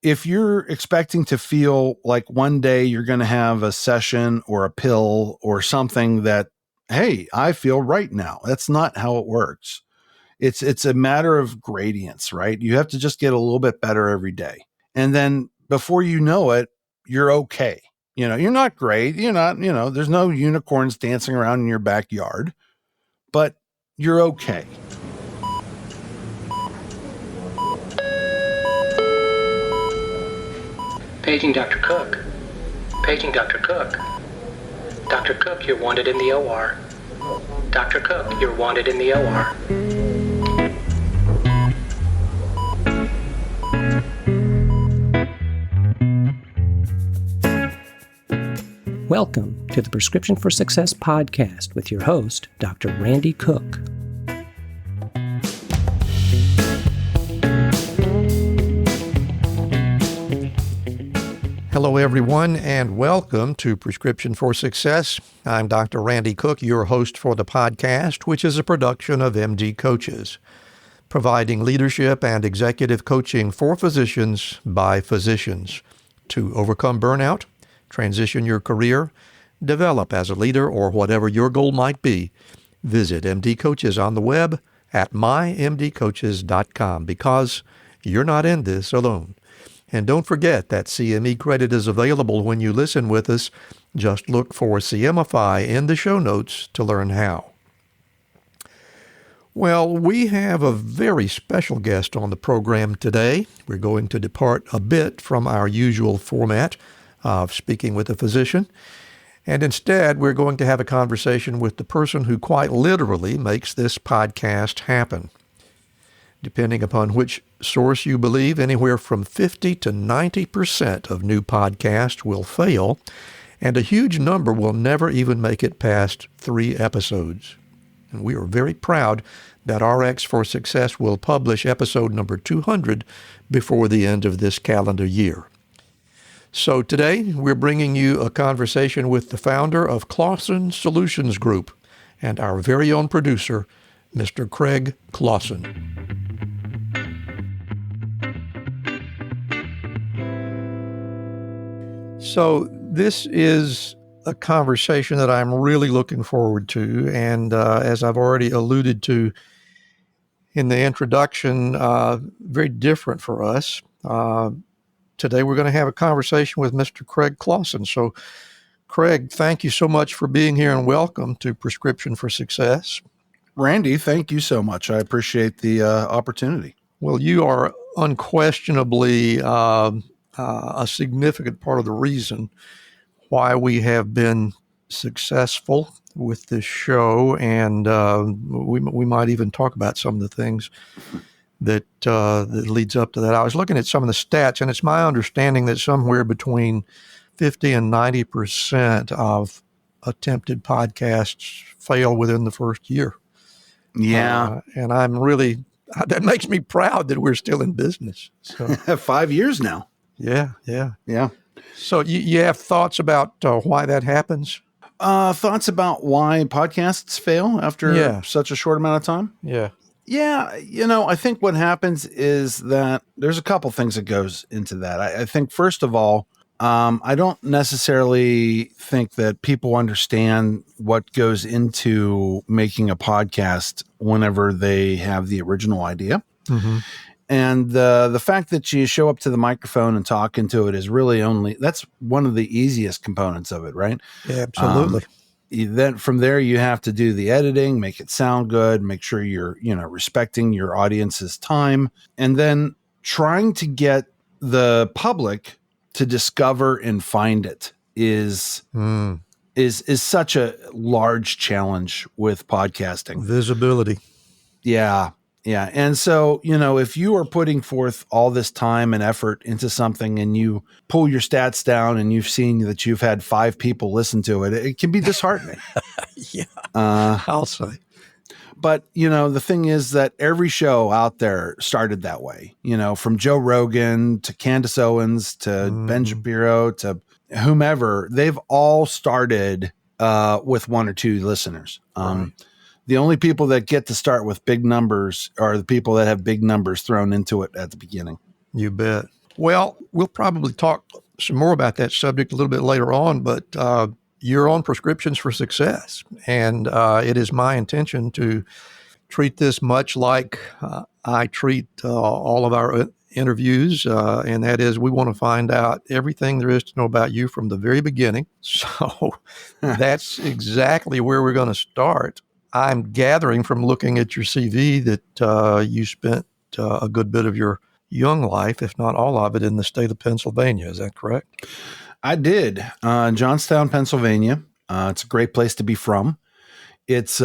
if you're expecting to feel like one day you're going to have a session or a pill or something that, hey, I feel right now, that's not how it works. It's a matter of gradients, right? You have to just get a little bit better every day. And then before you know it, you're okay. You're not great. You're not, there's no unicorns dancing around in your backyard, but you're okay. Paging Dr. Cook. Paging Dr. Cook. Dr. Cook, you're wanted in the OR. Dr. Cook, you're wanted in the OR. Welcome to the Prescription for Success podcast with your host, Dr. Randy Cook. Hello, everyone, and welcome to Prescription for Success. I'm Dr. Randy Cook, your host for the podcast, which is a production of MD Coaches, providing leadership and executive coaching for physicians by physicians to overcome burnout, transition your career, develop as a leader, or whatever your goal might be. Visit MD Coaches on the web at mymdcoaches.com because you're not in this alone. And don't forget that CME credit is available when you listen with us. Just look for CMify in the show notes to learn how. Well, we have a very special guest on the program today. We're going to depart a bit from our usual format of speaking with a physician, and instead we're going to have a conversation with the person who quite literally makes this podcast happen. Depending upon which source you believe, anywhere from 50 to 90% of new podcasts will fail, and a huge number will never even make it past 3 episodes. And we are very proud that RX for Success will publish episode number 200 before the end of this calendar year. So today, we're bringing you a conversation with the founder of Clawson Solutions Group and our very own producer, Mr. Craig Clawson. So this is a conversation that I'm really looking forward to, and as I've already alluded to in the introduction, very different for us. Today we're going to have a conversation with Mr. Craig Clawson. So, Craig, thank you so much for being here and welcome to Prescription for Success. Randy, thank you so much. I appreciate the opportunity. Well, you are unquestionably a significant part of the reason why we have been successful with this show, and we might even talk about some of the things that leads up to that. I was looking at some of the stats, and it's my understanding that somewhere between 50 and 90% of attempted podcasts fail within the first year. Yeah. And that makes me proud that we're still in business. So 5 years now. Yeah. So you have thoughts about why that happens? Thoughts about why podcasts fail after such a short amount of time? Yeah. Yeah, I think what happens is that there's a couple things that goes into that. I think, first of all, I don't necessarily think that people understand what goes into making a podcast whenever they have the original idea. Mm-hmm. And the fact that you show up to the microphone and talk into it is really that's one of the easiest components of it, right? Yeah, absolutely. Then from there, you have to do the editing, make it sound good, make sure you're, respecting your audience's time, and then trying to get the public to discover and find it is such a large challenge with podcasting. Visibility. Yeah. Yeah. And so, if you are putting forth all this time and effort into something and you pull your stats down and you've seen that you've had 5 people listen to it, it can be disheartening. Yeah. I'll say. But, the thing is that every show out there started that way, from Joe Rogan to Candace Owens to Ben Shapiro to whomever. They've all started with 1 or 2 listeners. Right. The only people that get to start with big numbers are the people that have big numbers thrown into it at the beginning. You bet. Well, we'll probably talk some more about that subject a little bit later on, but you're on Prescriptions for Success, and it is my intention to treat this much like I treat all of our interviews, and that is we want to find out everything there is to know about you from the very beginning. So that's exactly where we're going to start. I'm gathering from looking at your CV that you spent a good bit of your young life, if not all of it, in the state of Pennsylvania. Is that correct? I did. Johnstown, Pennsylvania. It's a great place to be from. It's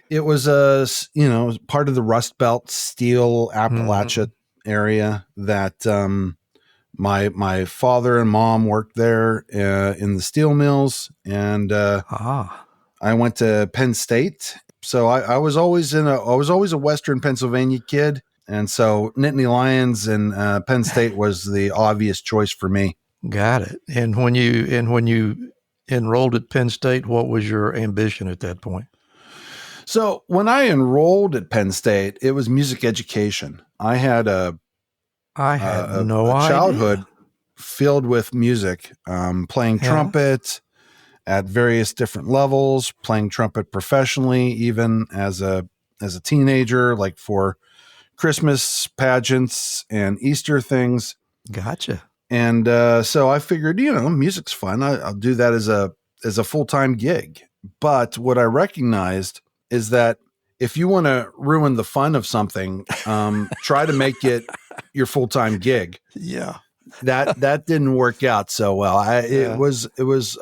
it was part of the Rust Belt steel Appalachia area that my father and mom worked there in the steel mills, and I went to Penn State. So I was always a Western Pennsylvania kid, and so Nittany Lions and Penn State was the obvious choice for me. Got it. And when you enrolled at Penn State, what was your ambition at that point? So when I enrolled at Penn State, it was music education. I had a childhood filled with music, playing trumpet at various different levels, playing trumpet professionally, even as a teenager, like for Christmas pageants and Easter things. Gotcha. And so I figured, music's fun. I'll do that as a full-time gig. But what I recognized is that if you want to ruin the fun of something, try to make it your full-time gig. Yeah. That didn't work out so well. It was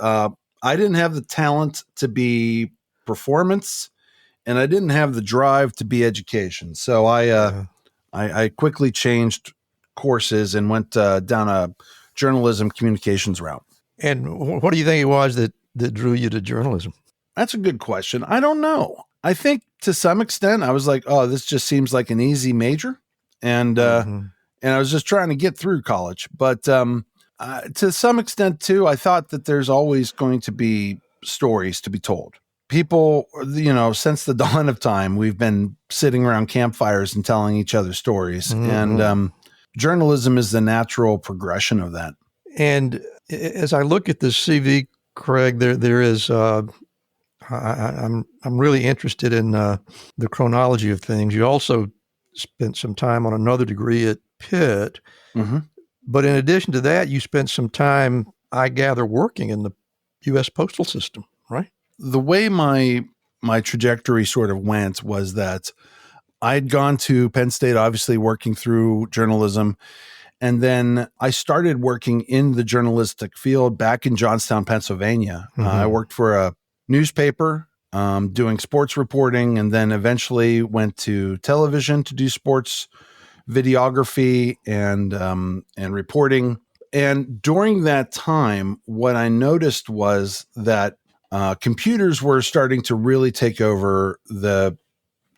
I didn't have the talent to be performance, and I didn't have the drive to be education. So I quickly changed courses and went down a journalism communications route. And what do you think it was that drew you to journalism? That's a good question. I don't know. I think to some extent I was like, oh, this just seems like an easy major. And I was just trying to get through college. But to some extent too, I thought that there's always going to be stories to be told. People, since the dawn of time, we've been sitting around campfires and telling each other stories. And journalism is the natural progression of that. And as I look at this CV, Craig, there is I'm really interested in the chronology of things. You also spent some time on another degree at Pitt, but in addition to that, you spent some time, I gather, working in the U.S. postal system, right? The way my trajectory sort of went was that I'd gone to Penn State, obviously working through journalism. And then I started working in the journalistic field back in Johnstown, Pennsylvania. I worked for a newspaper doing sports reporting, and then eventually went to television to do sports videography and reporting. And during that time, what I noticed was that computers were starting to really take over the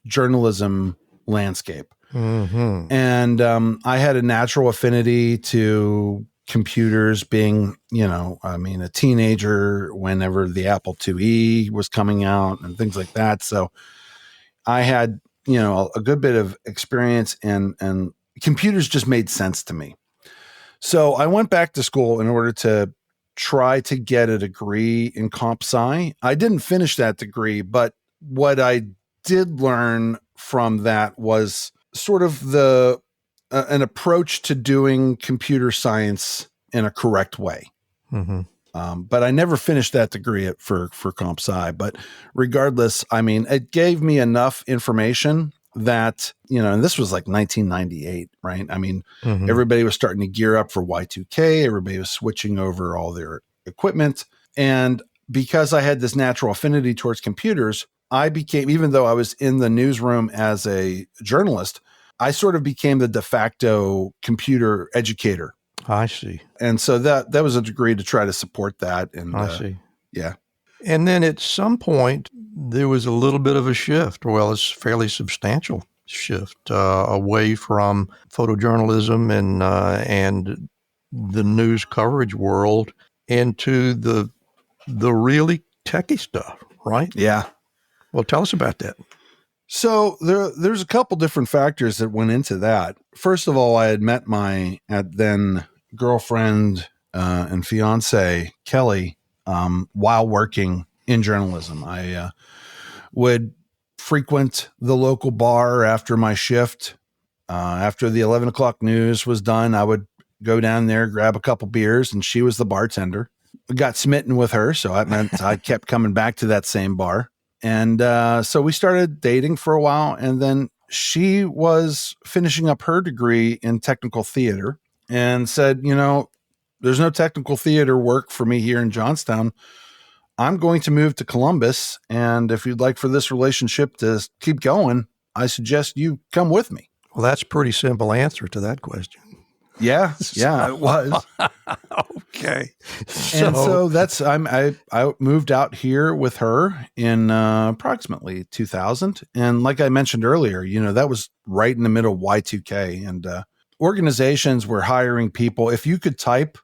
journalism landscape. And I had a natural affinity to computers, being, a teenager whenever the Apple IIe was coming out and things like that. So I had, a good bit of experience, and computers just made sense to me. So I went back to school in order to try to get a degree in comp sci. I didn't finish that degree, but what I did learn from that was sort of an approach to doing computer science in a correct way. But I never finished that degree for comp sci. But regardless, it gave me enough information that, and this was like 1998, right? Everybody was starting to gear up for Y2K. Everybody was switching over all their equipment. And because I had this natural affinity towards computers, I became, even though I was in the newsroom as a journalist, I sort of became the de facto computer educator. I see. And so that was a degree to try to support that. And I see. Yeah. And then at some point, there was a little bit of a shift, well, it's a fairly substantial shift away from photojournalism and the news coverage world into the really techie stuff, right? Yeah. Well, tell us about that. So there's a couple different factors that went into that. First of all, I had met my then girlfriend and fiance, Kelly, while working in journalism. I would frequent the local bar after my shift. After the 11 o'clock news was done, I would go down there, grab a couple beers, and she was the bartender. I got smitten with her, so that meant I kept coming back to that same bar. And so we started dating for a while, and then she was finishing up her degree in technical theater and said, there's no technical theater work for me here in Johnstown. I'm going to move to Columbus, and if you'd like for this relationship to keep going, I suggest you come with me. Well, that's a pretty simple answer to that question. Yeah, it was. Okay. And so that's I moved out here with her in approximately 2000. And like I mentioned earlier, that was right in the middle of Y2K, and organizations were hiring people. If you could type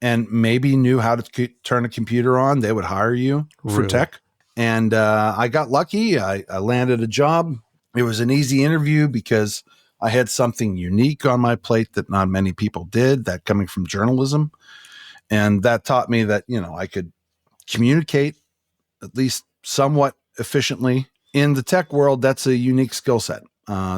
and maybe knew how to turn a computer on, they would hire you for tech. And I got lucky. I landed a job. It was an easy interview because I had something unique on my plate that not many people did, that coming from journalism. And that taught me that, I could communicate at least somewhat efficiently. In the tech world, that's a unique skill set.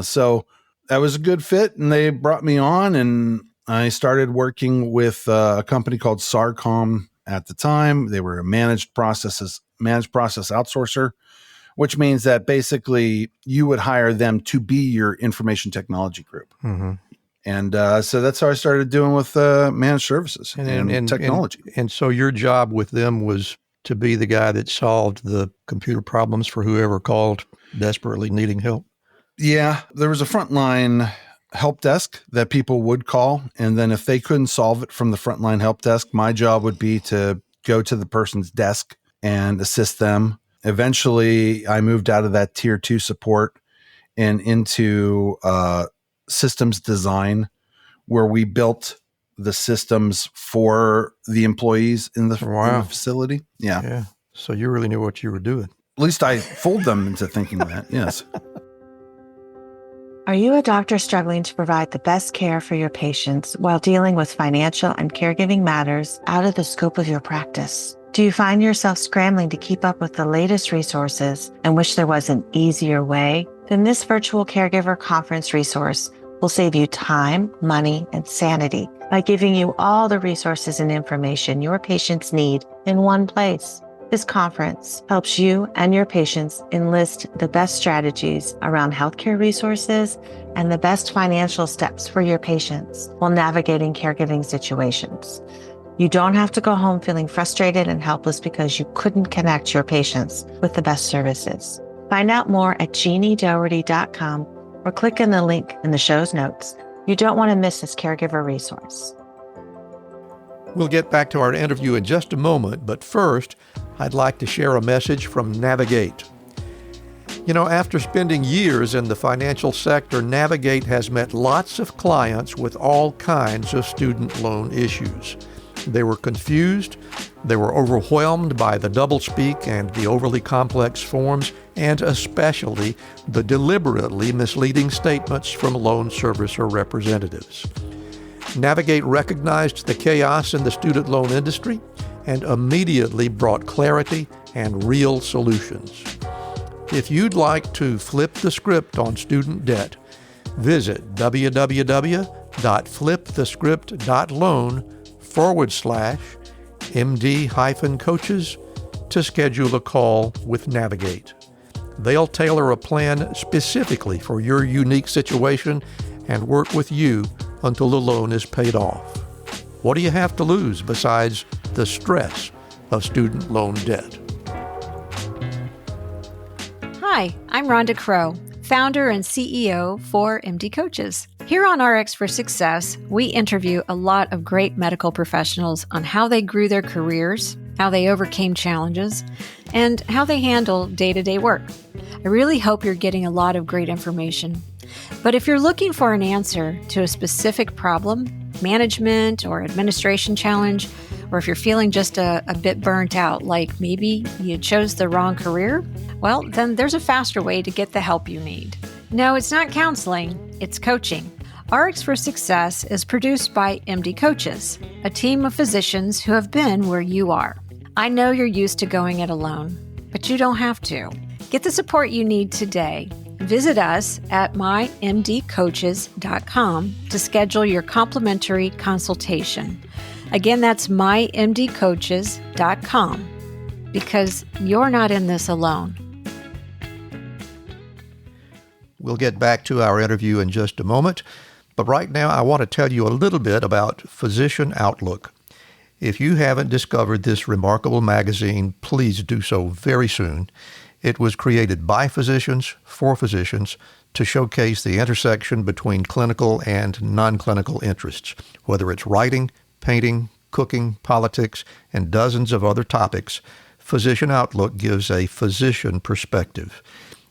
So that was a good fit, and they brought me on, and I started working with a company called Sarcom at the time. They were a managed process outsourcer, which means that basically you would hire them to be your information technology group. Mm-hmm. And so that's how I started doing with managed services and technology. And so your job with them was to be the guy that solved the computer problems for whoever called desperately needing help? Yeah, there was a frontline help desk that people would call. And then if they couldn't solve it from the frontline help desk, my job would be to go to the person's desk and assist them. Eventually, I moved out of that tier 2 support and into systems design, where we built the systems for the employees in the facility. Yeah. So you really knew what you were doing. At least I fooled them into thinking that, yes. Are you a doctor struggling to provide the best care for your patients while dealing with financial and caregiving matters out of the scope of your practice? Do you find yourself scrambling to keep up with the latest resources and wish there was an easier way? Then this virtual caregiver conference resource will save you time, money, and sanity by giving you all the resources and information your patients need in one place. This conference helps you and your patients enlist the best strategies around healthcare resources and the best financial steps for your patients while navigating caregiving situations. You don't have to go home feeling frustrated and helpless because you couldn't connect your patients with the best services. Find out more at jeanniedoherty.com or click in the link in the show's notes. You don't want to miss this caregiver resource. We'll get back to our interview in just a moment, but first, I'd like to share a message from Navigate. After spending years in the financial sector, Navigate has met lots of clients with all kinds of student loan issues. They were confused, they were overwhelmed by the doublespeak and the overly complex forms, and especially the deliberately misleading statements from loan servicer representatives. Navigate recognized the chaos in the student loan industry and immediately brought clarity and real solutions. If you'd like to flip the script on student debt, visit www.flipthescript.loan/MD-coaches to schedule a call with Navigate. They'll tailor a plan specifically for your unique situation and work with you until the loan is paid off. What do you have to lose besides the stress of student loan debt? Hi, I'm Rhonda Crow, founder and CEO for MD Coaches. Here on RX for Success, we interview a lot of great medical professionals on how they grew their careers, how they overcame challenges, and how they handle day-to-day work. I really hope you're getting a lot of great information. But if you're looking for an answer to a specific problem, management or administration challenge, or if you're feeling just a bit burnt out, like maybe you chose the wrong career, well, then there's a faster way to get the help you need. No, it's not counseling, it's coaching. RX for Success is produced by MD Coaches, a team of physicians who have been where you are. I know you're used to going it alone, but you don't have to. Get the support you need today. Visit us at mymdcoaches.com to schedule your complimentary consultation. Again, that's mymdcoaches.com, because you're not in this alone. We'll get back to our interview in just a moment, but right now I want to tell you a little bit about Physician Outlook. If you haven't discovered this remarkable magazine, please do so very soon. It was created by physicians for physicians to showcase the intersection between clinical and non-clinical interests, whether it's writing, painting, cooking, politics, and dozens of other topics. Physician Outlook gives a physician perspective.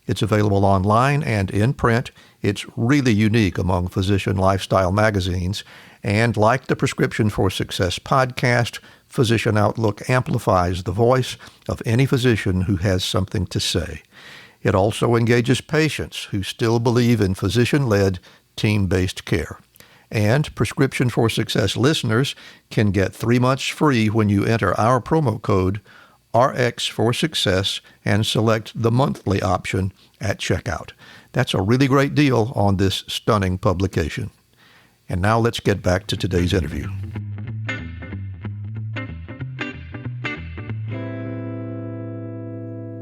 It's available online and in print. It's really unique among physician lifestyle magazines. And like the Prescription for Success podcast, Physician Outlook amplifies the voice of any physician who has something to say. It also engages patients who still believe in physician-led, team-based care. And Prescription for Success listeners can get 3 months free when you enter our promo code RX for Success and select the monthly option at checkout. That's a really great deal on this stunning publication. And now let's get back to today's interview.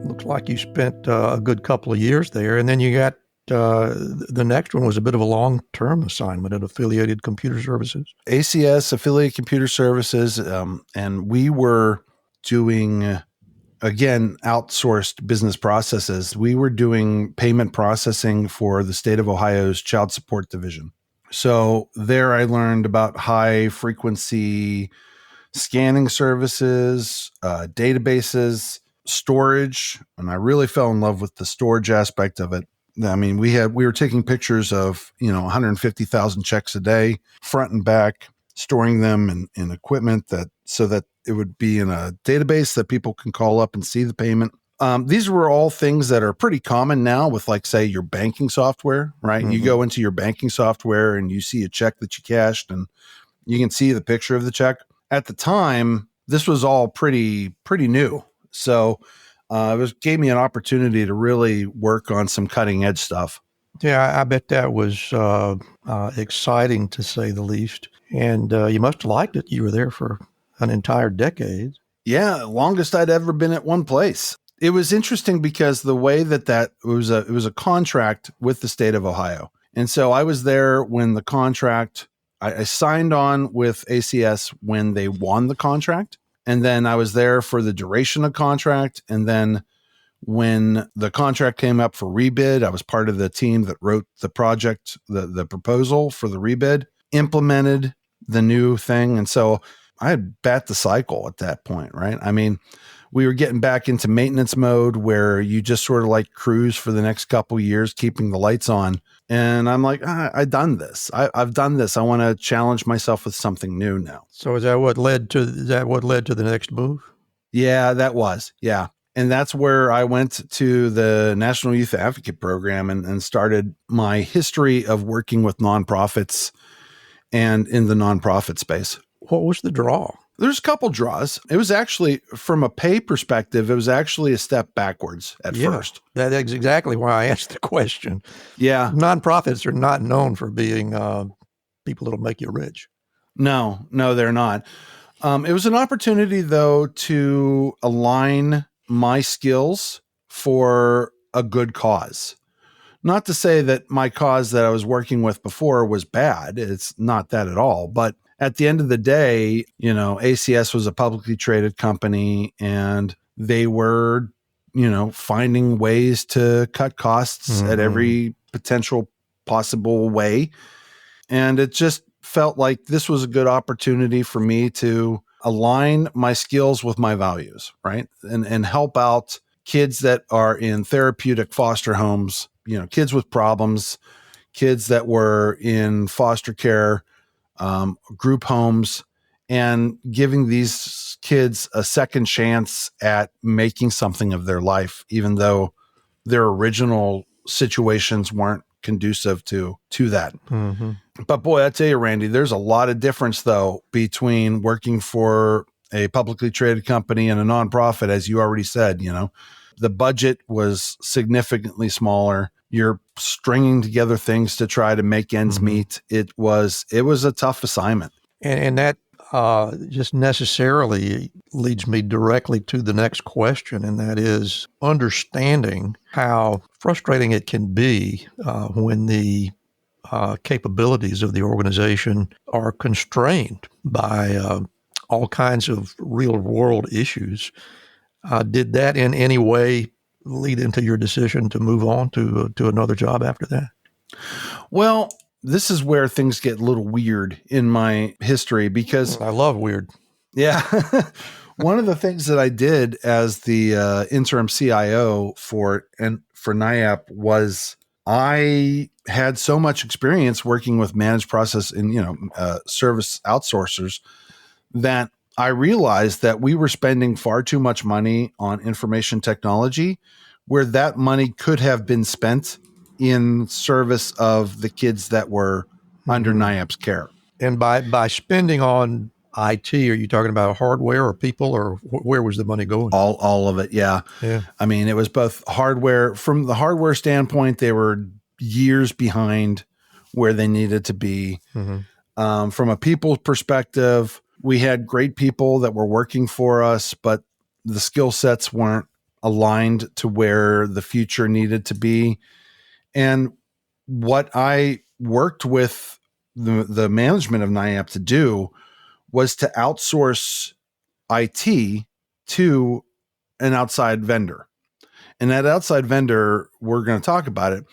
Looks like you spent a good couple of years there, and then you got the next one was a bit of a long-term assignment at Affiliated Computer Services. ACS, Affiliated Computer Services, and we were doing, again, outsourced business processes. We were doing payment processing for the state of Ohio's Child Support Division. So there I learned about high-frequency scanning services, databases, storage, and I really fell in love with the storage aspect of it. I mean, we were taking pictures of, 150,000 checks a day, front and back, storing them in equipment so that it would be in a database that people can call up and see the payment. These were all things that are pretty common now with, like, say, your banking software, right? Mm-hmm. You go into your banking software and you see a check that you cashed and you can see the picture of the check. At the time, this was all pretty new. So it gave me an opportunity to really work on some cutting edge stuff. Yeah, I bet that was exciting to say the least. And you must have liked it. You were there for an entire decade. Yeah, longest I'd ever been at one place. It was interesting because the way that it was a contract with the state of Ohio. And so I was there when the contract, I signed on with ACS when they won the contract. And then I was there for the duration of contract. And then when the contract came up for rebid, I was part of the team that wrote the project, the proposal for the rebid, implemented the new thing. And so I had bat the cycle at that point, right? I mean, we were getting back into maintenance mode where you just sort of like cruise for the next couple of years, keeping the lights on. And I'm like, I've done this. I've done this. I want to challenge myself with something new now. So is that what led to the next move? Yeah, that was. Yeah. And that's where I went to the National Youth Advocate Program and started my history of working with nonprofits and in the nonprofit space. What was the draw? There's a couple draws. It was actually, from a pay perspective, it was actually a step backwards at first. That's exactly why I asked the question. Yeah. Nonprofits are not known for being people that'll make you rich. No, they're not. It was an opportunity, though, to align my skills for a good cause. Not to say that my cause that I was working with before was bad. It's not that at all. But at the end of the day, ACS was a publicly traded company and they were, finding ways to cut costs at every potential possible way. And it just felt like this was a good opportunity for me to align my skills with my values, right? And help out kids that are in therapeutic foster homes, kids with problems, kids that were in foster care, group homes, and giving these kids a second chance at making something of their life, even though their original situations weren't conducive to that. Mm-hmm. But boy, I tell you, Randy, there's a lot of difference though between working for a publicly traded company and a nonprofit. As you already said, the budget was significantly smaller. You're stringing together things to try to make ends meet. It was a tough assignment. And that just necessarily leads me directly to the next question, and that is understanding how frustrating it can be when the capabilities of the organization are constrained by all kinds of real-world issues. Did that in any way lead into your decision to move on to another job after that? Well, this is where things get a little weird in my history because I love weird. Yeah. One of the things that I did as the interim CIO for NIAP was I had so much experience working with managed process and, service outsourcers that I realized that we were spending far too much money on information technology where that money could have been spent in service of the kids that were under NIAP's care. And by spending on IT, are you talking about hardware or people, or where was the money going? All of it, yeah. I mean, it was both hardware. From the hardware standpoint, they were years behind where they needed to be. From a people's perspective, we had great people that were working for us, but the skill sets weren't aligned to where the future needed to be. And what I worked with the management of NIAP to do was to outsource IT to an outside vendor. And that outside vendor, we're going to talk about it.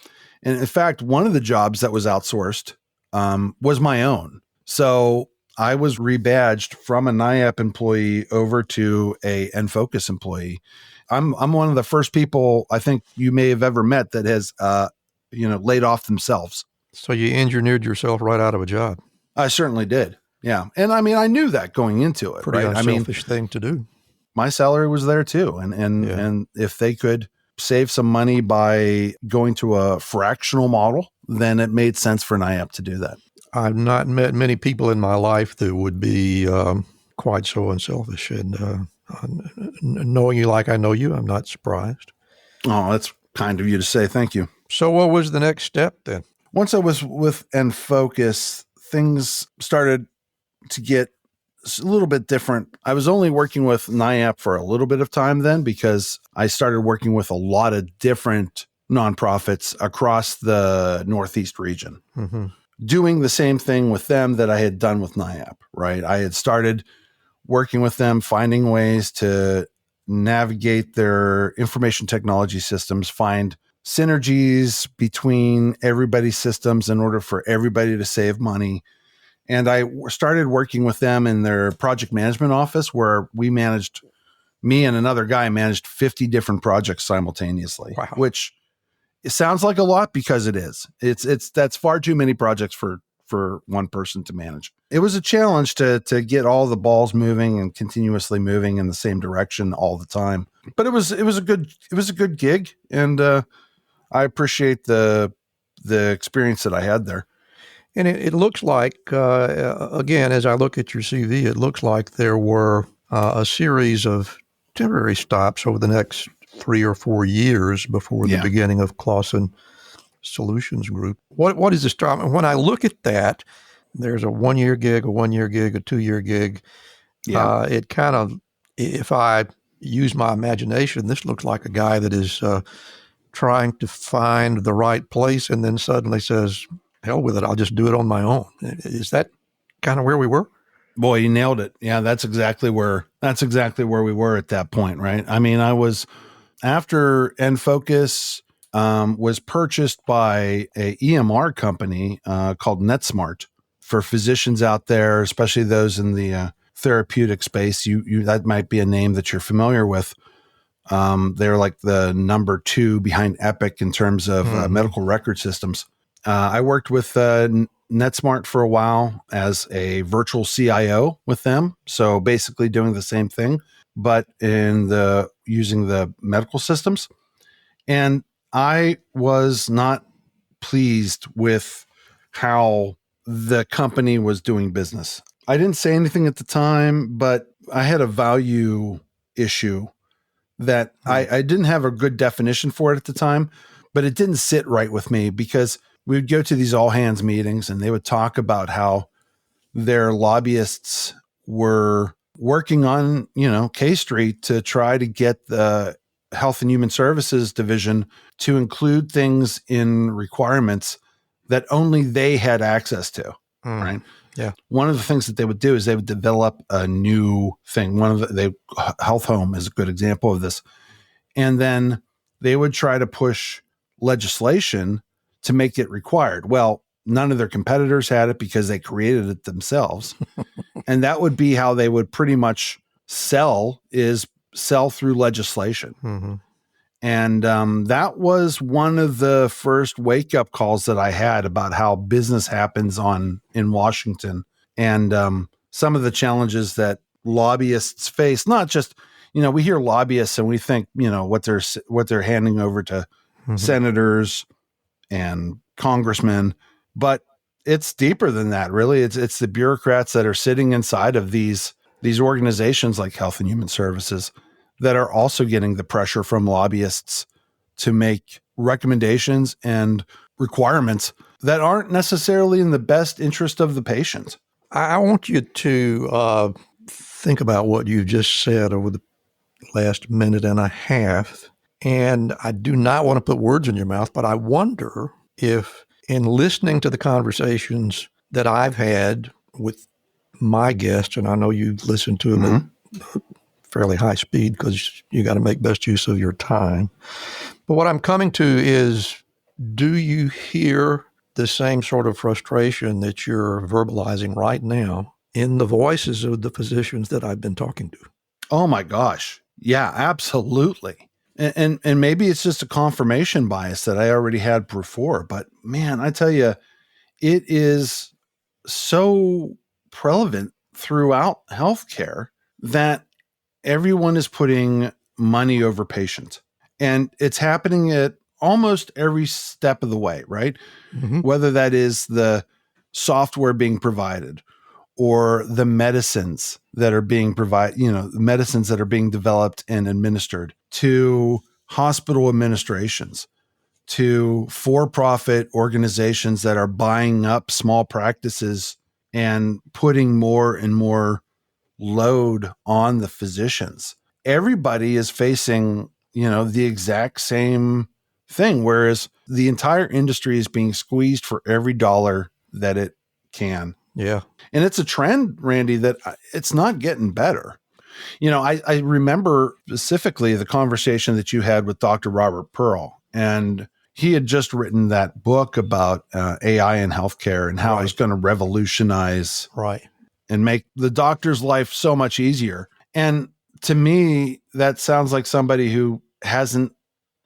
And in fact, one of the jobs that was outsourced was my own. So I was rebadged from a NIAP employee over to a Enfocus employee. I'm one of the first people I think you may have ever met that has laid off themselves. So you engineered yourself right out of a job. I certainly did. Yeah. And I mean, I knew that going into it. Pretty right? unselfish thing to do. My salary was there too. And if they could save some money by going to a fractional model, then it made sense for NIAP to do that. I've not met many people in my life that would be quite so unselfish. And knowing you like I know you, I'm not surprised. Oh, that's kind of you to say. Thank you. So what was the next step then? Once I was with Enfocus, things started to get a little bit different. I was only working with NIAP for a little bit of time then because I started working with a lot of different nonprofits across the Northeast region, doing the same thing with them that I had done with NIAP, right? I had started working with them, finding ways to navigate their information technology systems, find synergies between everybody's systems in order for everybody to save money. And I started working with them in their project management office where me and another guy managed 50 different projects simultaneously, wow. Which it sounds like a lot because it is. That's far too many projects for one person to manage. It was a challenge to get all the balls moving and continuously moving in the same direction all the time. But it was a good gig, and I appreciate the experience that I had there. And it looks like, again, as I look at your CV, it looks like there were a series of temporary stops over the next 3 or 4 years before the beginning of Clawson Solutions Group. What is the stop? When I look at that, there's a 1-year gig, a 1-year gig, a 2-year gig. Yeah. It kind of, if I use my imagination, this looks like a guy that is trying to find the right place and then suddenly says, hell with it, I'll just do it on my own. Is that kind of where we were? Boy, you nailed it. Yeah, that's exactly where we were at that point, right? I mean, I was after Enfocus was purchased by a EMR company called NetSmart for physicians out there, especially those in the therapeutic space. You that might be a name that you're familiar with. They're like the number 2 behind Epic in terms of medical record systems. I worked with NetSmart for a while as a virtual CIO with them. So basically doing the same thing, but using the medical systems. And I was not pleased with how the company was doing business. I didn't say anything at the time, but I had a value issue that I didn't have a good definition for it at the time, but it didn't sit right with me because we would go to these all hands meetings and they would talk about how their lobbyists were working on, K Street to try to get the Health and Human Services Division to include things in requirements that only they had access to, right? Yeah. One of the things that they would do is they would develop a new thing. Health Home is a good example of this. And then they would try to push legislation to make it required. Well, none of their competitors had it because they created it themselves. And that would be how they would pretty much sell through legislation. Mm-hmm. And that was one of the first wake-up calls that I had about how business happens in Washington, and some of the challenges that lobbyists face. Not just, we hear lobbyists and we think, what they're handing over to senators and congressmen, but it's deeper than that. Really, it's the bureaucrats that are sitting inside of these organizations like Health and Human Services that are also getting the pressure from lobbyists to make recommendations and requirements that aren't necessarily in the best interest of the patient. I want you to think about what you just said over the last minute and a half. And I do not want to put words in your mouth, but I wonder if in listening to the conversations that I've had with my guests, and I know you listen to them at fairly high speed because you got to make best use of your time. But what I'm coming to is, do you hear the same sort of frustration that you're verbalizing right now in the voices of the physicians that I've been talking to? Oh my gosh. Yeah, absolutely. And maybe it's just a confirmation bias that I already had before, but man, I tell you, it is so prevalent throughout healthcare that everyone is putting money over patient. And it's happening at almost every step of the way, right? Mm-hmm. Whether that is the software being provided or the medicines that are being provided, medicines that are being developed and administered, to hospital administrations, to for-profit organizations that are buying up small practices and putting more and more load on the physicians. Everybody is facing, the exact same thing, whereas the entire industry is being squeezed for every dollar that it can. Yeah. And it's a trend, Randy, that it's not getting better. I remember specifically the conversation that you had with Dr. Robert Pearl, and he had just written that book about AI in healthcare and how it's going to revolutionize and make the doctor's life so much easier. And to me, that sounds like somebody who hasn't,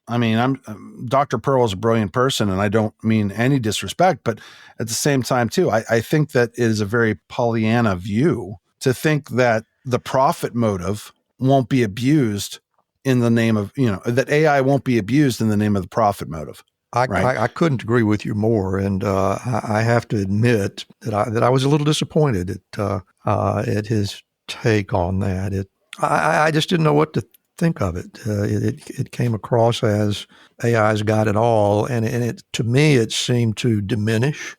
Dr. Pearl is a brilliant person, and I don't mean any disrespect, but at the same time too, I think that it is a very Pollyanna view to think that the profit motive won't be abused in the name of, that AI won't be abused in the name of the profit motive. I couldn't agree with you more, and I have to admit that I was a little disappointed at his take on that. I just didn't know what to think of it. It came across as AI's got it all, and it to me it seemed to diminish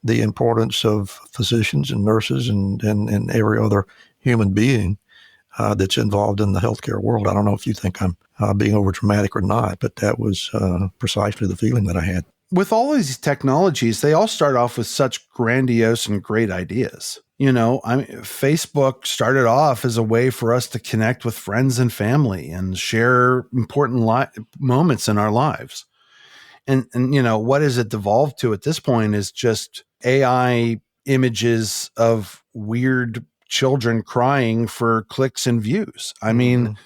the importance of physicians and nurses and every other human being that's involved in the healthcare world. I don't know if you think I'm being over dramatic or not, but that was precisely the feeling that I had. With all of these technologies, they all start off with such grandiose and great ideas. Facebook started off as a way for us to connect with friends and family and share important moments in our lives. And what has it devolved to at this point is just AI images of weird children crying for clicks and views. I mean,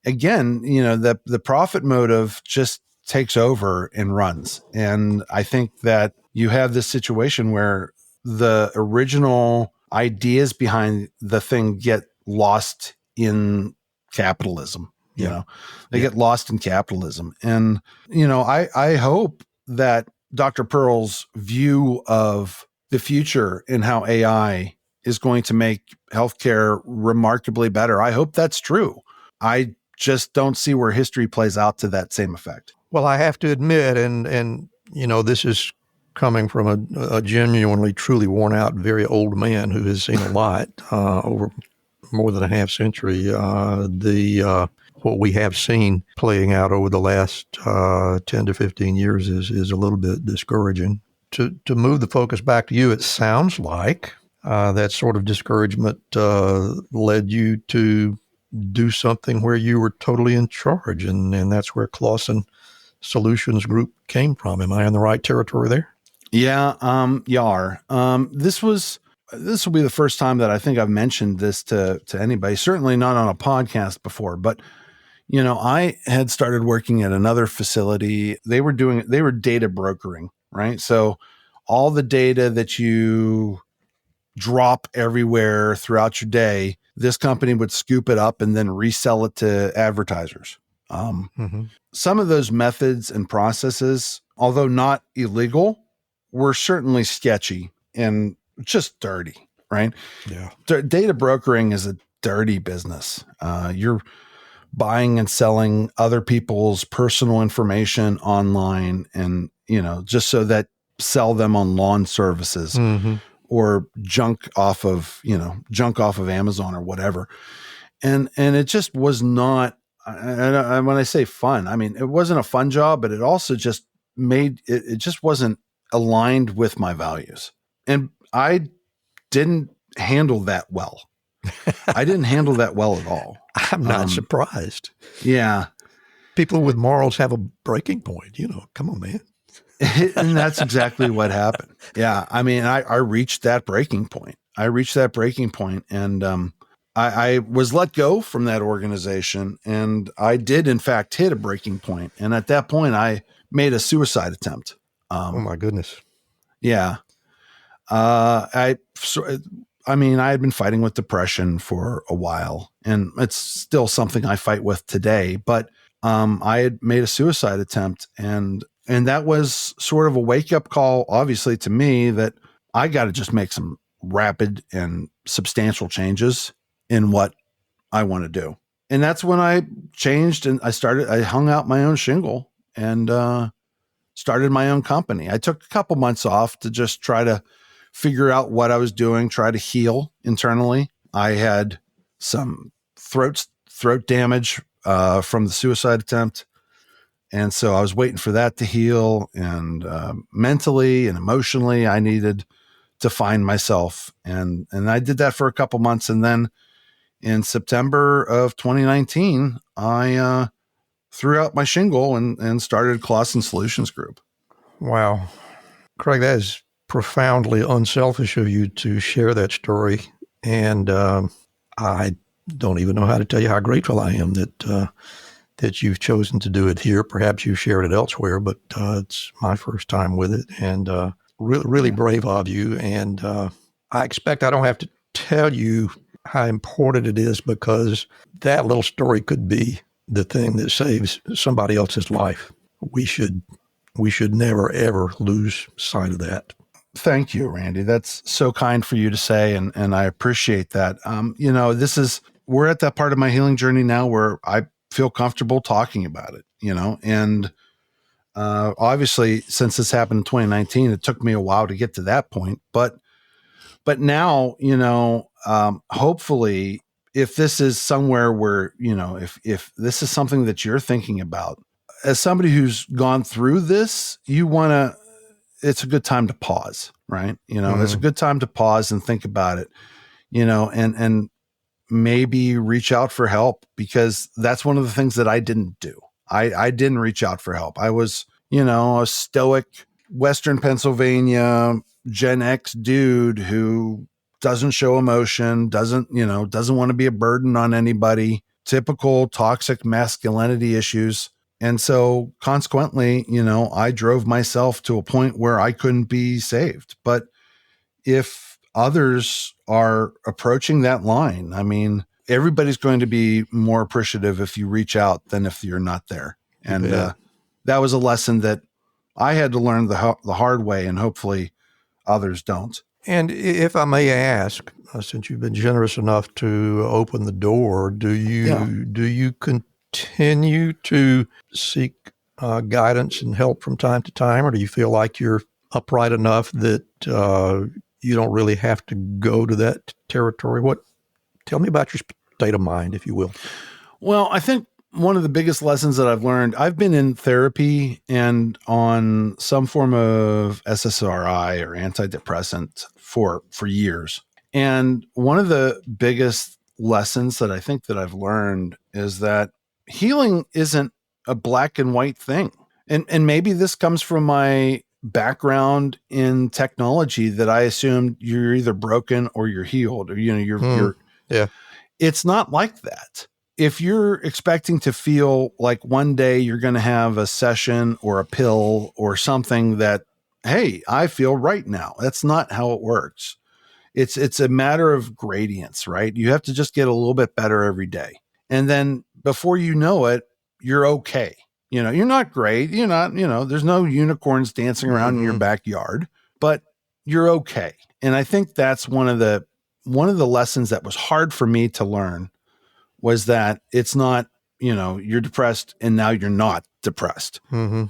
again, the profit motive just takes over and runs. And I think that you have this situation where the original ideas behind the thing get lost in capitalism. You know, they get lost in capitalism. And, I hope that Dr. Pearl's view of the future and how AI is going to make healthcare remarkably better. I hope that's true. I just don't see where history plays out to that same effect. Well, I have to admit, and this is coming from a genuinely, truly worn out, very old man who has seen a lot over more than a half century. What we have seen playing out over the last 10 to 15 years is a little bit discouraging. To move the focus back to you, it sounds like that sort of discouragement led you to do something where you were totally in charge, and that's where Clawson Solutions Group came from. Am I in the right territory there? Yeah, you are. This will be the first time that I think I've mentioned this to anybody, certainly not on a podcast before, but I had started working at another facility. They were data brokering, right? So all the data that you drop everywhere throughout your day, this company would scoop it up and then resell it to advertisers. Some of those methods and processes, although not illegal, were certainly sketchy and just dirty, right? Yeah. Data brokering is a dirty business. You're buying and selling other people's personal information online, and just so that sell them on lawn services or junk off of Amazon or whatever. And it just was not. And when I say fun, I mean it wasn't a fun job, but it also just made it just wasn't aligned with my values, and I didn't handle that well. I didn't handle that well at all. I'm not surprised. Yeah. People with morals have a breaking point, come on, man. And that's exactly what happened. Yeah. I mean, I reached that breaking point. And I was let go from that organization, and I did in fact hit a breaking point. And at that point I made a suicide attempt. Oh my goodness. Yeah. I had been fighting with depression for a while, and it's still something I fight with today, but I had made a suicide attempt, and that was sort of a wake-up call, obviously, to me that I got to just make some rapid and substantial changes in what I want to do. And that's when I changed, and I hung out my own shingle and started my own company. I took a couple months off to just try to figure out what I was doing, try to heal internally. I had some throat damage from the suicide attempt. And so I was waiting for that to heal, and mentally and emotionally, I needed to find myself. And I did that for a couple months. And then in September of 2019, I threw out my shingle and started Clawson Solutions Group. Wow. Craig, that is profoundly unselfish of you to share that story. And I don't even know how to tell you how grateful I am that you've chosen to do it here. Perhaps you've shared it elsewhere, but it's my first time with it, and really brave of you. And I expect I don't have to tell you how important it is, because that little story could be the thing that saves somebody else's life. We should never, ever lose sight of that. Thank you, Randy. That's so kind for you to say, and I appreciate that. We're at that part of my healing journey now where I feel comfortable talking about it, and obviously since this happened in 2019, it took me a while to get to that point, but now, hopefully if this is somewhere where, if this is something that you're thinking about as somebody who's gone through this, it's a good time to pause, right? It's a good time to pause and think about it, and maybe reach out for help, because that's one of the things that I didn't do. I didn't reach out for help. I was, a stoic Western Pennsylvania Gen X dude who doesn't show emotion, doesn't want to be a burden on anybody, typical toxic masculinity issues. And so consequently, I drove myself to a point where I couldn't be saved. But if others are approaching that line, I mean, everybody's going to be more appreciative if you reach out than if you're not there. And that was a lesson that I had to learn the hard way, and hopefully others don't. And if I may ask, since you've been generous enough to open the door, do you continue to seek guidance and help from time to time, or do you feel like you're upright enough that you don't really have to go to that territory? Tell me about your state of mind, if you will. Well, I think one of the biggest lessons that I've learned, I've been in therapy and on some form of SSRI or antidepressant for years. And one of the biggest lessons that I think that I've learned is that healing isn't a black and white thing. And maybe this comes from my background in technology, that I assumed you're either broken or you're healed, or, you're It's not like that. If you're expecting to feel like one day you're going to have a session or a pill or something that, hey, I feel right now, that's not how it works. It's a matter of gradients, right? You have to just get a little bit better every day. And then before you know it, you're okay. You're not great. You're not, there's no unicorns dancing around in your backyard, but you're okay. And I think that's one of the lessons that was hard for me to learn, was that it's not, you're depressed and now you're not depressed. Mm-hmm.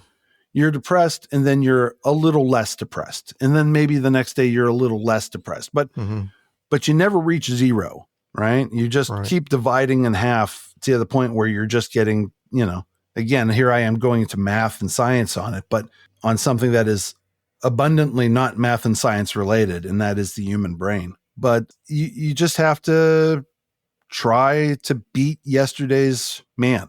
You're depressed and then you're a little less depressed. And then maybe the next day you're a little less depressed, but you never reach zero, right? You just keep dividing in half to the point where you're just getting, again, here I am going into math and science on it, but on something that is abundantly not math and science related, and that is the human brain. But you just have to try to beat yesterday's man,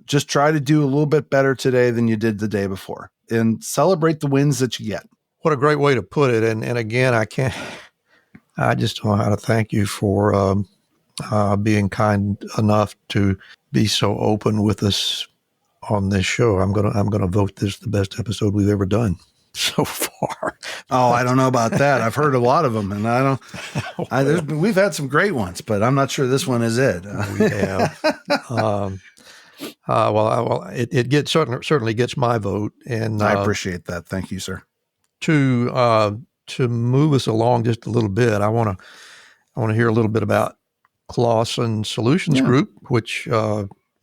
just try to do a little bit better today than you did the day before, and celebrate the wins that you get. What a great way to put it. And again, I just don't know how to thank you for being kind enough to be so open with us on this show. I'm gonna vote this the best episode we've ever done so far. Oh, I don't know about that. I've heard a lot of them, and we've had some great ones, but I'm not sure this one is it. We have. It certainly gets my vote, and I appreciate that. Thank you, sir. To move us along just a little bit, I want to hear a little bit about Clawson Solutions Group, which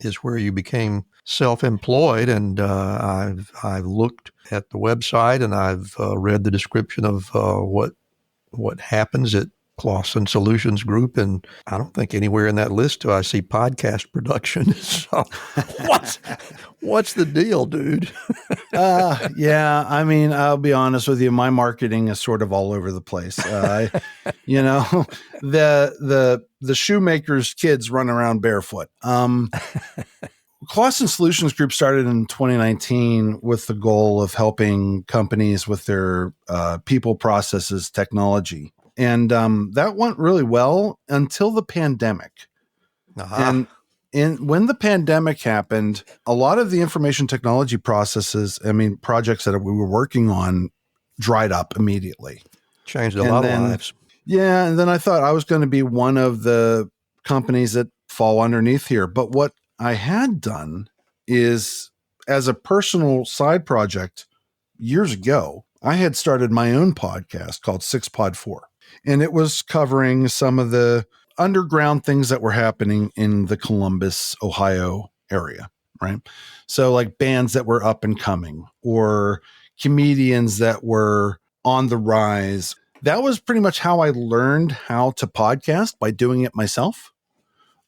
is where you became self-employed, and I've looked at the website and I've read the description of what happens at Clawson Solutions Group, and I don't think anywhere in that list do I see podcast production. So what's the deal, dude? Yeah, I mean, I'll be honest with you, my marketing is sort of all over the place. The shoemaker's kids run around barefoot. Clawson Solutions Group started in 2019 with the goal of helping companies with their people, processes, technology. And that went really well until the pandemic. And when the pandemic happened, a lot of the information technology projects that we were working on dried up immediately. Changed a lot of lives. Yeah. And then I thought I was going to be one of the companies that fall underneath here. But what I had done is, as a personal side project years ago, I had started my own podcast called 6Pod4. And it was covering some of the underground things that were happening in the Columbus, Ohio area, right? So like bands that were up and coming, or comedians that were on the rise. That was pretty much how I learned how to podcast, by doing it myself,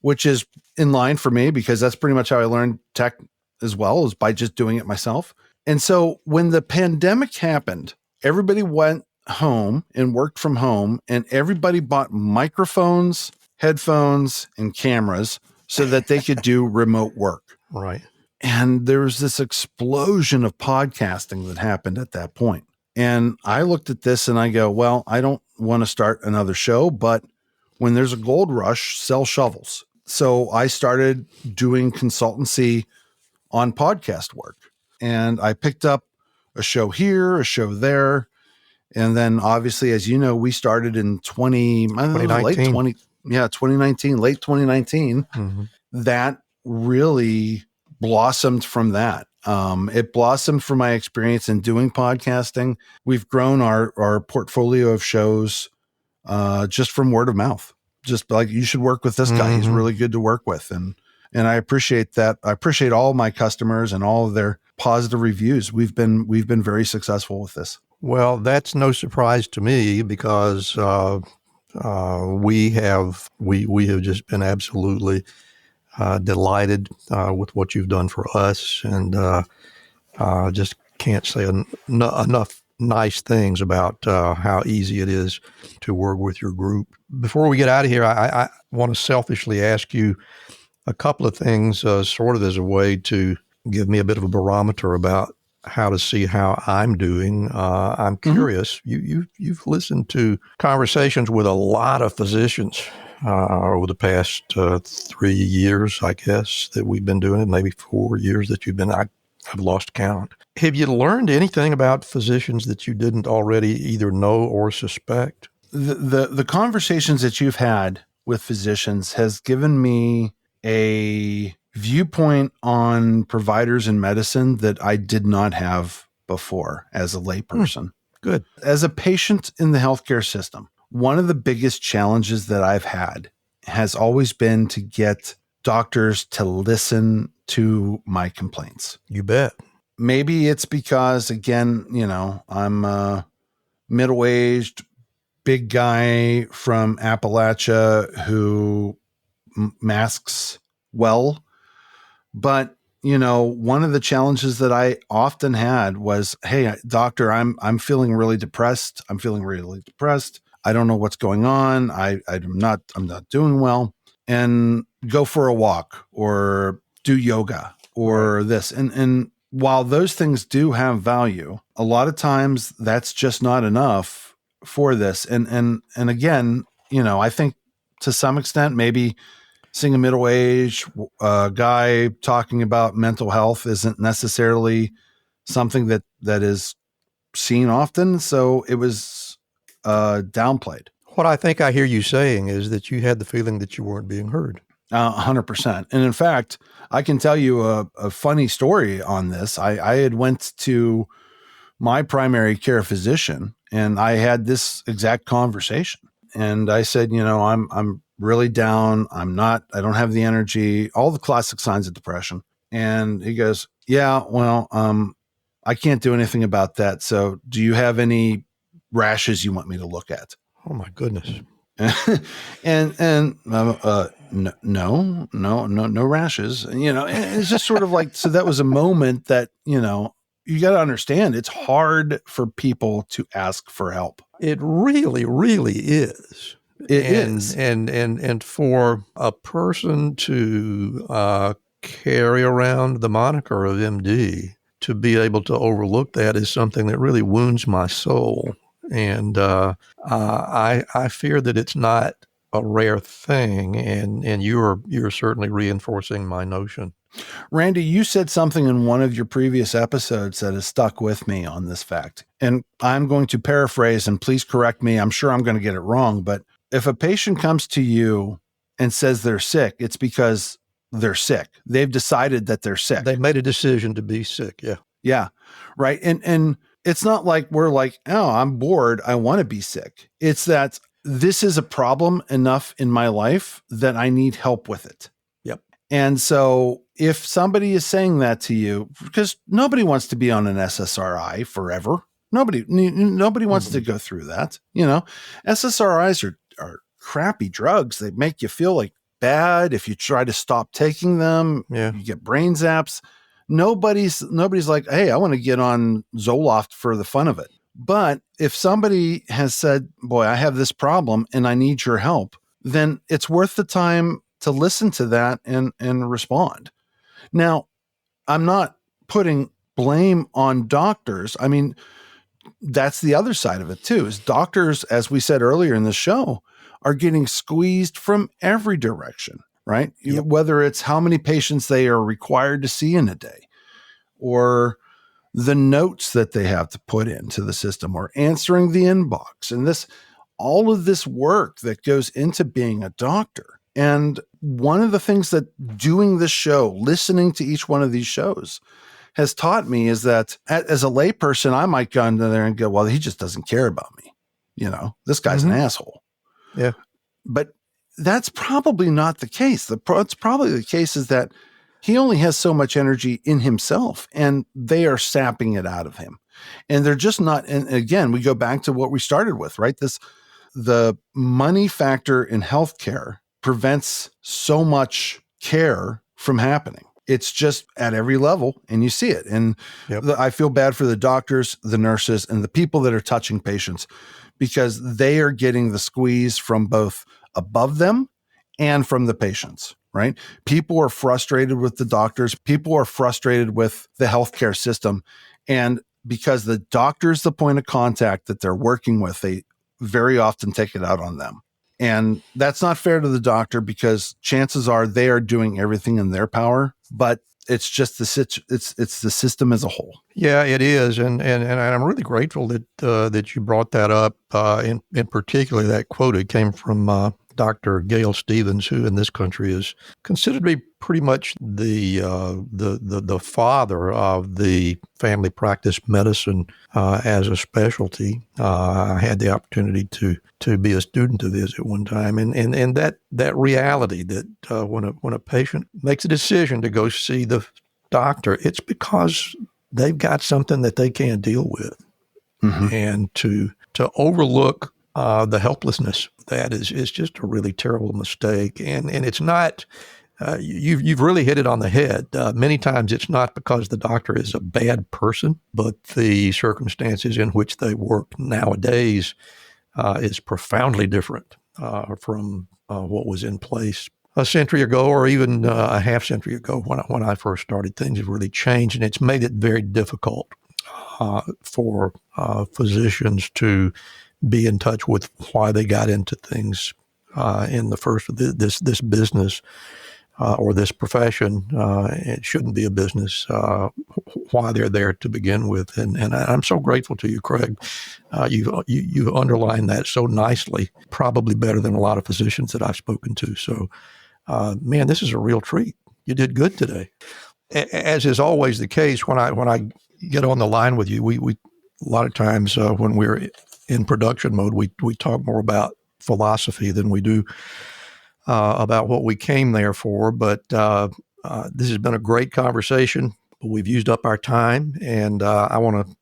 which is in line for me because that's pretty much how I learned tech as well, is by just doing it myself. And so when the pandemic happened, everybody went home and worked from home, and everybody bought microphones, headphones, and cameras so that they could do remote work. Right. And there was this explosion of podcasting that happened at that point. And I looked at this and I go, well, I don't want to start another show, but when there's a gold rush, sell shovels. So I started doing consultancy on podcast work. And I picked up a show here, a show there. And then obviously, as you know, we started in 2019, late 2019. Mm-hmm. That really blossomed from that. It blossomed from my experience in doing podcasting. We've grown our portfolio of shows just from word of mouth. Just like, you should work with this guy. He's really good to work with. And I appreciate that. I appreciate all my customers and all of their positive reviews. We've been very successful with this. Well, that's no surprise to me, because we have just been absolutely delighted with what you've done for us, and just can't say enough nice things about how easy it is to work with your group. Before we get out of here, I want to selfishly ask you a couple of things, sort of as a way to give me a bit of a barometer about how to see how I'm doing. I'm curious. You've listened to conversations with a lot of physicians over the past 3 years, I guess, that we've been doing it, maybe 4 years that you've been. I've lost count. Have you learned anything about physicians that you didn't already either know or suspect? The conversations that you've had with physicians has given me a viewpoint on providers in medicine that I did not have before as a layperson. Good. As a patient in the healthcare system, one of the biggest challenges that I've had has always been to get doctors to listen to my complaints. You bet. Maybe it's because, again, I'm a middle-aged, big guy from Appalachia who masks well. But, one of the challenges that I often had was, hey, doctor, I'm feeling really depressed. I don't know what's going on. I'm not doing well. And go for a walk or do yoga or this. And while those things do have value, a lot of times that's just not enough for this. And again, I think to some extent, maybe seeing a middle-aged guy talking about mental health isn't necessarily something that is seen often. So it was downplayed. What I think I hear you saying is that you had the feeling that you weren't being heard. 100%. And in fact, I can tell you a funny story on this. I had went to my primary care physician and I had this exact conversation. And I said, I'm really down. I don't have the energy, all the classic signs of depression. And he goes, yeah, well, I can't do anything about that. So do you have any rashes you want me to look at? Oh my goodness. and no rashes. It's just sort of like, so that was a moment that, you got to understand it's hard for people to ask for help. It really, really is. It is. And for a person to carry around the moniker of MD, to be able to overlook that is something that really wounds my soul. And I fear that it's not a rare thing, and you're certainly reinforcing my notion. Randy, you said something in one of your previous episodes that has stuck with me on this fact. And I'm going to paraphrase, and please correct me. I'm sure I'm going to get it wrong, but if a patient comes to you and says they're sick, it's because they're sick. They've decided that they're sick. They made a decision to be sick. Yeah. Yeah. Right. And it's not like we're like, oh, I'm bored, I want to be sick. It's that this is a problem enough in my life that I need help with it. Yep. And so if somebody is saying that to you, because nobody wants to be on an SSRI forever. Nobody wants to go through that. SSRIs are crappy drugs. They make you feel like bad. If you try to stop taking them, you get brain zaps. Nobody's like, hey, I want to get on Zoloft for the fun of it. But if somebody has said, boy, I have this problem and I need your help, then it's worth the time to listen to that and respond. Now, I'm not putting blame on doctors. I mean, that's the other side of it too, is doctors, as we said earlier in the show, are getting squeezed from every direction, right? Yep. Whether it's how many patients they are required to see in a day, or the notes that they have to put into the system, or answering the inbox, and all of this work that goes into being a doctor. And one of the things that doing this show, listening to each one of these shows, has taught me is that as a layperson, I might go into there and go, well, he just doesn't care about me. This guy's an asshole. Yeah. But that's probably not the case. It's probably the case is that he only has so much energy in himself, and they are sapping it out of him. And they're just not. And again, we go back to what we started with, right? The money factor in healthcare prevents so much care from happening. It's just at every level, and you see it. And I feel bad for the doctors, the nurses, and the people that are touching patients, because they are getting the squeeze from both above them and from the patients, right? People are frustrated with the doctors. People are frustrated with the healthcare system. And because the doctor is the point of contact that they're working with, they very often take it out on them. And that's not fair to the doctor, because chances are they are doing everything in their power, but it's just it's the system as a whole. Yeah, it is, and I'm really grateful that you brought that up. In particular, that quote, it came from Dr. Gail Stevens, who in this country is considered to be pretty much the father of the family practice medicine as a specialty. I had the opportunity to be a student of his at one time, and that reality that when a patient makes a decision to go see the doctor, it's because they've got something that they can't deal with, and to overlook the helplessness, that is just a really terrible mistake. And it's not, you've really hit it on the head. Many times it's not because the doctor is a bad person, but the circumstances in which they work nowadays is profoundly different from what was in place a century ago, or even a half century ago when I first started. Things have really changed, and it's made it very difficult for physicians to be in touch with why they got into things in the first this business or this profession. It shouldn't be a business. Why they're there to begin with, and I'm so grateful to you, Craig. You underlined that so nicely, probably better than a lot of physicians that I've spoken to. So, man, this is a real treat. You did good today. As is always the case, when I get on the line with you, we a lot of times when we're in production mode, we talk more about philosophy than we do about what we came there for. But this has been a great conversation. We've used up our time, and I want to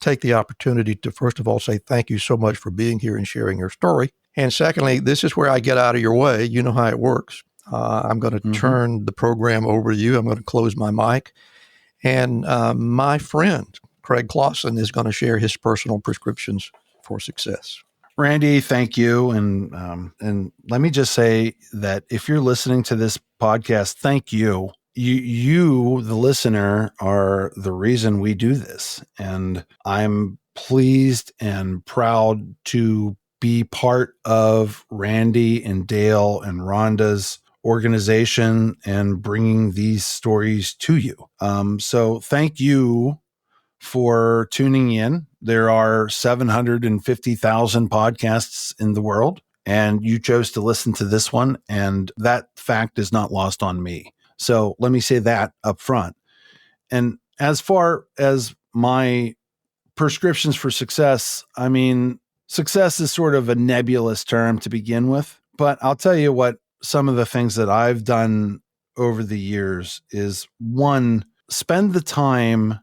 take the opportunity to, first of all, say thank you so much for being here and sharing your story. And secondly, this is where I get out of your way. You know how it works. I'm going to turn the program over to you. I'm going to close my mic. And my friend, Craig Clawson, is going to share his personal prescriptions for success. Randy, thank you. And let me just say that if you're listening to this podcast, thank you. You, the listener, are the reason we do this. And I'm pleased and proud to be part of Randy and Dale and Rhonda's organization and bringing these stories to you. So thank you for tuning in. There are 750,000 podcasts in the world, and you chose to listen to this one, and that fact is not lost on me. So let me say that up front. And as far as my prescriptions for success, I mean, success is sort of a nebulous term to begin with, but I'll tell you what some of the things that I've done over the years is, one, spend the time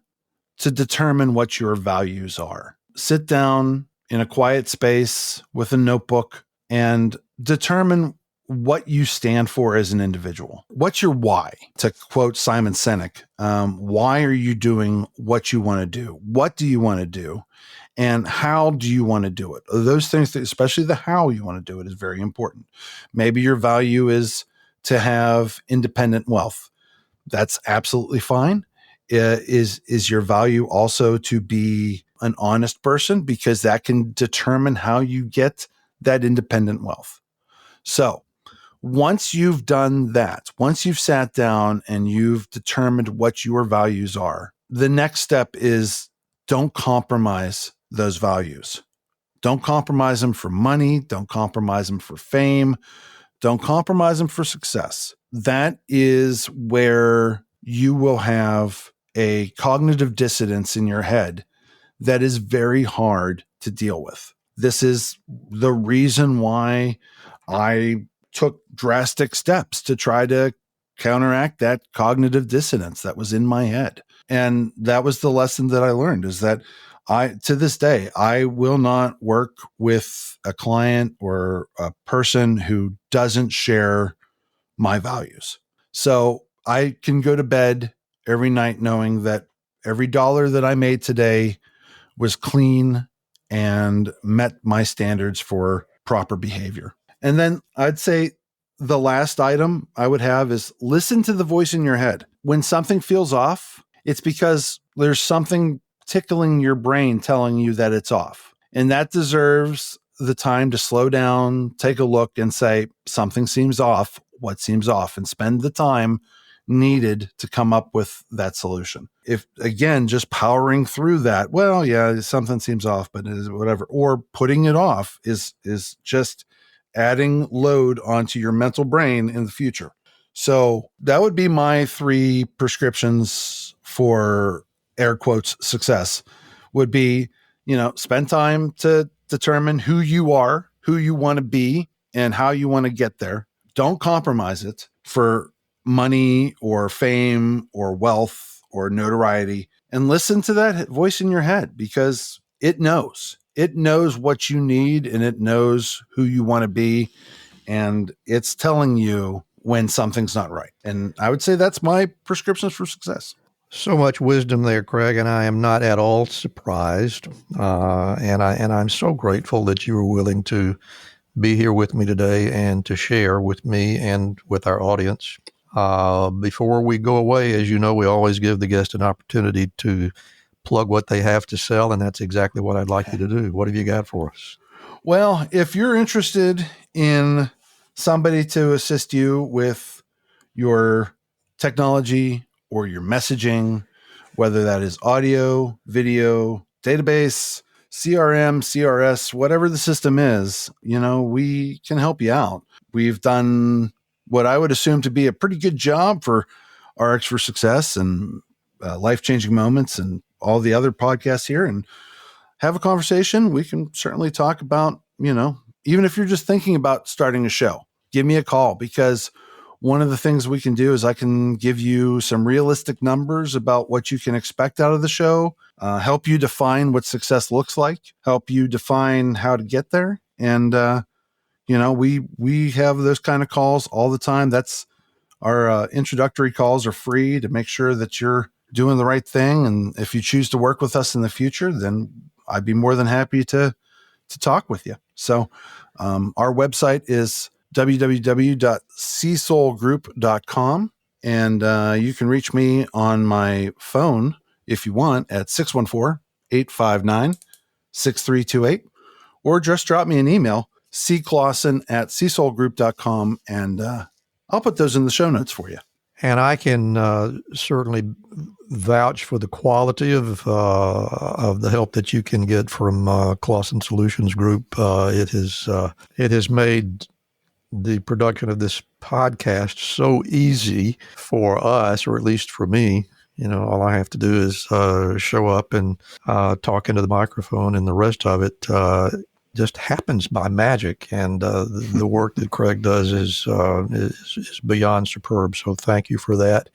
to determine what your values are. Sit down in a quiet space with a notebook and determine what you stand for as an individual. What's your why? To quote Simon Sinek, why are you doing what you want to do? What do you want to do? And how do you want to do it? Those things, especially the how you want to do it, is very important. Maybe your value is to have independent wealth. That's absolutely fine. Is your value also to be an honest person? Because that can determine how you get that independent wealth. So once you've done that, once you've sat down and you've determined what your values are, the next step is don't compromise those values. Don't compromise them for money. Don't compromise them for fame. Don't compromise them for success. That is where you will have a cognitive dissonance in your head that is very hard to deal with. This is the reason why I took drastic steps to try to counteract that cognitive dissonance that was in my head. And that was the lesson that I learned, is that to this day, I will not work with a client or a person who doesn't share my values. So I can go to bed every night knowing that every dollar that I made today was clean and met my standards for proper behavior. And then I'd say the last item I would have is listen to the voice in your head. When something feels off, it's because there's something tickling your brain telling you that it's off. And that deserves the time to slow down, take a look and say, something seems off. What seems off? And spend the time needed to come up with that solution. If, again, just powering through that, well, yeah, something seems off, but it is whatever, or putting it off is just adding load onto your mental brain in the future. So that would be my 3 prescriptions for air quotes success. Would be, spend time to determine who you are, who you want to be, and how you want to get there. Don't compromise it for money or fame or wealth or notoriety, and listen to that voice in your head, because it knows what you need and it knows who you want to be. And it's telling you when something's not right. And I would say that's my prescriptions for success. So much wisdom there, Craig, and I am not at all surprised. And I'm so grateful that you were willing to be here with me today and to share with me and with our audience. Before we go away, as you know, we always give the guest an opportunity to plug what they have to sell, and that's exactly what I'd like you to do. What have you got for us? Well, if you're interested in somebody to assist you with your technology or your messaging, whether that is audio, video, database, CRM, CRS, whatever the system is, we can help you out. We've done what I would assume to be a pretty good job for RX for Success and Life-Changing Moments and all the other podcasts here, and have a conversation. We can certainly talk about, even if you're just thinking about starting a show, give me a call, because one of the things we can do is I can give you some realistic numbers about what you can expect out of the show, help you define what success looks like, help you define how to get there. And, we have those kind of calls all the time. That's our introductory calls are free to make sure that you're doing the right thing. And if you choose to work with us in the future, then I'd be more than happy to talk with you. So our website is www.csoulgroup.com. And you can reach me on my phone if you want at 614-859-6328, or just drop me an email, cclawson@csoulgroup.com, and I'll put those in the show notes for you. And I can certainly vouch for the quality of the help that you can get from Clawson Solutions Group. It has made the production of this podcast so easy for us, or at least for me. All I have to do is show up and talk into the microphone, and the rest of it just happens by magic. And the work that Craig does is beyond superb. So thank you for that.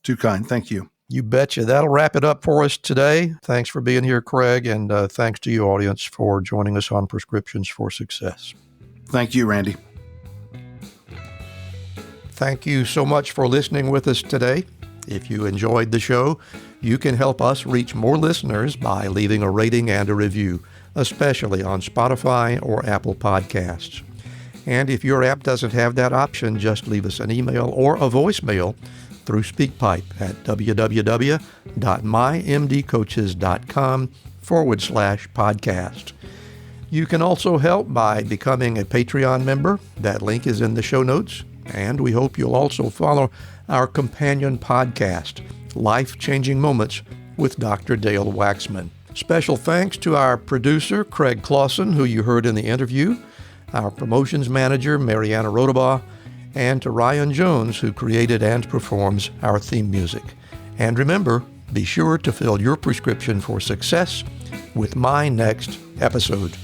Too kind. Thank you. You betcha. That'll wrap it up for us today. Thanks for being here, Craig, and thanks to you, audience, for joining us on Prescriptions for Success. Thank you, Randy. Thank you so much for listening with us today. If you enjoyed the show, you can help us reach more listeners by leaving a rating and a review, especially on Spotify or Apple Podcasts. And if your app doesn't have that option, just leave us an email or a voicemail through SpeakPipe at www.mymdcoaches.com/podcast. You can also help by becoming a Patreon member. That link is in the show notes. And we hope you'll also follow our companion podcast, Life-Changing Moments with Dr. Dale Waxman. Special thanks to our producer, Craig Clawson, who you heard in the interview, our promotions manager, Mariana Rodabaugh, and to Ryan Jones, who created and performs our theme music. And remember, be sure to fill your prescription for success with my next episode.